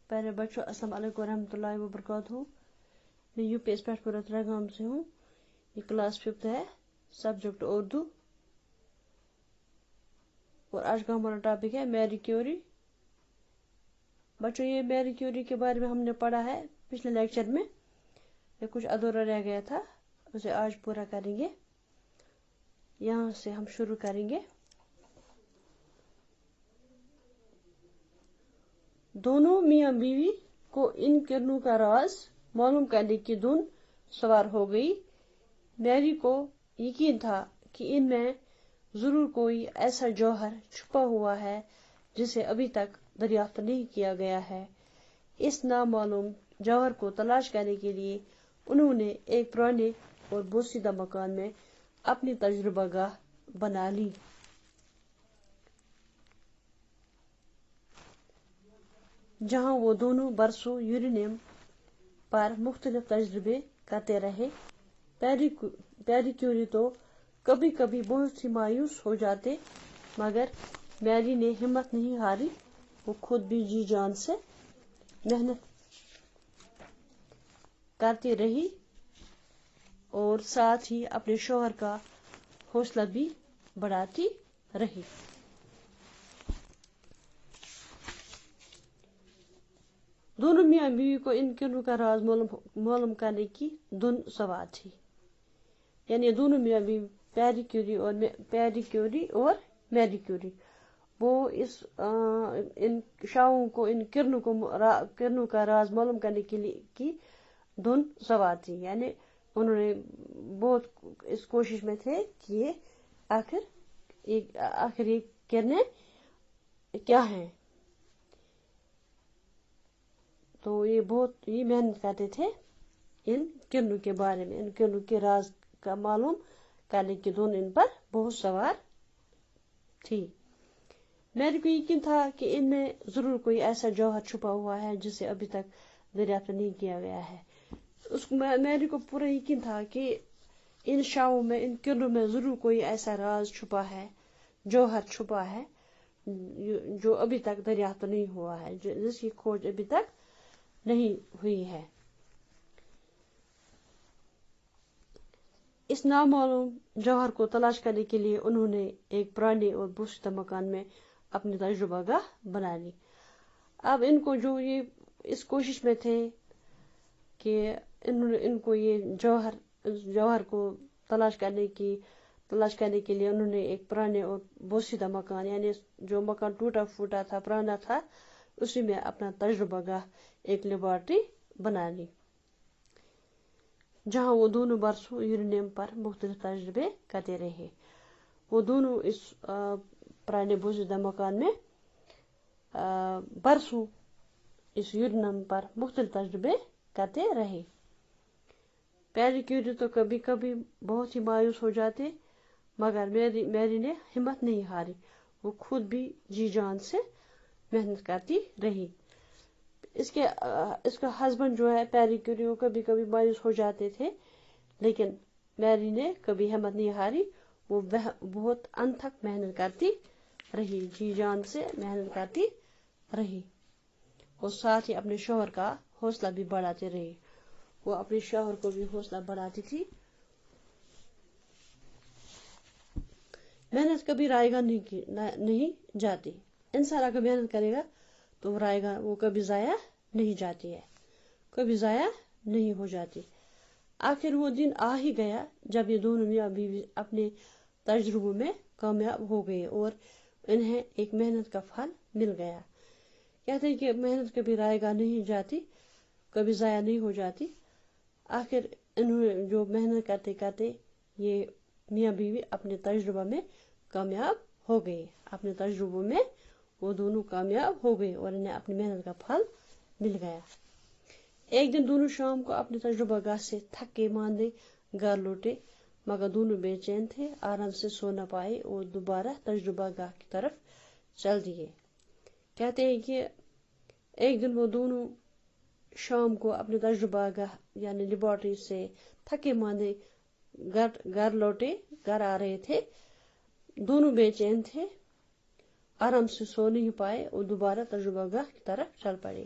پیارے بچوں، السلام علیکم ورحمۃ اللہ وبرکاتہ۔ میں یو پی ایس پورت رگام سے ہوں۔ یہ کلاس 5 ہے، سبجیکٹ اردو، اور آج کا ہمارا ٹاپک ہے میری کیوری۔ بچوں، یہ میری کیوری کے بارے میں ہم نے پڑھا ہے پچھلے لیکچر میں، یہ کچھ ادھورا رہ گیا تھا، اسے آج پورا کریں گے۔ یہاں سے ہم شروع کریں گے۔ دونوں میاں بیوی کو ان کرنوں کا راز معلوم کرنے کی دھن سوار ہو گئی۔ میری کو یقین تھا کہ ان میں ضرور کوئی ایسا جوہر چھپا ہوا ہے جسے ابھی تک دریافت نہیں کیا گیا ہے۔ اس نامعلوم جوہر کو تلاش کرنے کے لیے انہوں نے ایک پرانے اور بوسیدہ مکان میں اپنی تجربہ گاہ بنا لی۔ جہاں وہ دونوں برسوں یورینیم پر مختلف تجربے کرتے رہے۔ پیری کیوری تو کبھی کبھی بہت سی مایوس ہو جاتے، مگر میری نے ہمت نہیں ہاری۔ وہ خود بھی جی جان سے محنت کرتی رہی اور ساتھ ہی اپنے شوہر کا حوصلہ بھی بڑھاتی رہی۔ دونوں میاں بیوی کو ان کرنوں کا راز معلوم کرنے کی دھن سوار تھی، یعنی دونوں میاں بیوی پیری کیوری اور میری کیوری، وہ ان شاہوں کو ان کرنوں کا راز معلوم کرنے کی دھن سوار تھی، یعنی انہوں نے بہت اس کوشش میں تھے کہ یہ آخر یہ کرنے کیا ہیں، تو یہ بہت ہی محنت کرتے تھے ان کرنوں کے بارے میں، ان کرنوں کے راز کا معلوم کرنے کی دھن ان پر بہت سوار تھی۔ میری کو یقین تھا کہ ان میں ضرور کوئی ایسا جوہر چھپا ہوا ہے جسے ابھی تک دریافت نہیں کیا گیا ہے۔ میری کو پورا یقین تھا کہ ان شاہوں میں، ان کرنوں میں ضرور کوئی ایسا راز چھپا ہے، جوہر چھپا ہے جو ابھی تک دریافت نہیں ہوا ہے، جس کی کھوج ابھی تک نہیں ہوئی ہے۔ اس نامعلوم جوہر کو تلاش کرنے کے لیے انہوں نے ایک پرانے اور بوسیدہ مکان میں اپنی تجربہ گاہ بنا لی۔ اب ان کو جو یہ اس کوشش میں تھے کہ ان کو یہ جوہر کو تلاش کرنے کے لیے انہوں نے ایک پرانے اور بوسیدہ مکان، یعنی جو مکان ٹوٹا پھوٹا تھا، پرانا تھا، اسی میں اپنا تجربہ گاہ، ایک لیبارٹری بنا لی، جہاں وہ دونوں برسوں یورینیم پر مختلف تجربے کرتے رہے۔ وہ دونوں اس پرانے بوسیدہ مکان میں برسوں اس یورینیم پر مختلف تجربے کرتے رہے۔ پیری کیوری تو کبھی کبھی بہت ہی مایوس ہو جاتے، مگر میری نے ہمت نہیں ہاری۔ وہ خود بھی جی جان سے محنت کرتی رہی۔ اس کا ہسبینڈ جو ہے پیری کیوری، وہ کبھی کبھی مایوس ہو جاتے تھے، لیکن میری نے کبھی ہمت نہیں ہاری۔ وہ بہت انتھک محنت کرتی رہی، جی جان سے محنت کرتی رہی، اور ساتھ ہی اپنے شوہر کا حوصلہ بھی بڑھاتے رہی۔ وہ اپنے شوہر کو بھی حوصلہ بڑھاتی تھی۔ محنت کبھی رائے گا نہیں جاتی۔ انسان اگر محنت کرے گا تو وہ کبھی ضائع نہیں جاتی ہے، کبھی ضائع نہیں ہو جاتی۔ آخر وہ دن آ ہی گیا جب یہ دونوں میاں بیوی اپنے تجربوں میں کامیاب ہو گئے اور انہیں ایک محنت کا پھل مل گیا۔ کہتے ہیں کہ محنت کبھی رائے گا نہیں جاتی، کبھی ضائع نہیں ہو جاتی۔ آخر انہوں نے جو محنت کرتے کرتے یہ میاں بیوی اپنے تجربہ میں کامیاب ہو گئے، اپنے تجربوں میں وہ دونوں کامیاب ہو گئے اور انہیں اپنی محنت کا پھل مل گیا۔ ایک دن دونوں شام کو اپنے تجربہ گاہ سے تھکے ماندے گھر لوٹے، مگر دونوں بے چین تھے، آرام سے سو نہ پائے اور دوبارہ تجربہ گاہ کی طرف چل دیے۔ کہتے ہیں کہ ایک دن وہ دونوں شام کو اپنے تجربہ گاہ یعنی لیبارٹری سے تھکے ماندے گھر آ رہے تھے، دونوں بے چین تھے، آرام سے سو نہیں پائے اور دوبارہ تجربہ گاہ کی طرف چل پڑے۔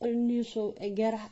1911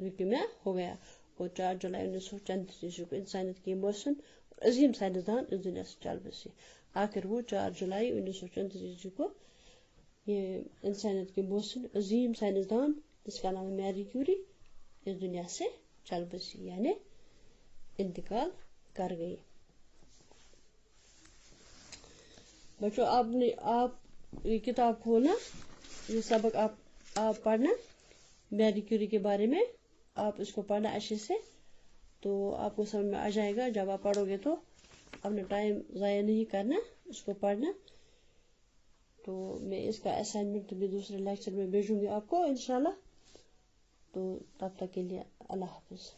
وکی میں ہو گیا. اور 4 جولائی 1934 کو انسانیت کی محسن اور عظیم سائنسدان اس دنیا سے چل بسی. آخر وہ 4 جولائی 1934 کو یہ انسانیت کی محسن عظیم سائنسدان جس کا نام ہے میری کیوری اس دنیا سے چل بسی یعنی انتقال کر گئی. بچوں آپ یہ کتاب کھولنا, یہ سبق آپ پڑھنا میری کیوری کے بارے میں, آپ اس کو پڑھنا اچھے سے تو آپ کو سمجھ میں آ جائے گا. جب آپ پڑھو گے تو اپنا ٹائم ضائع نہیں کرنا, اس کو پڑھنا. تو میں اس کا اسائنمنٹ بھی دوسرے لیکچر میں بھیجوں گی آپ کو انشاءاللہ. تو تب تک کے لیے اللہ حافظ.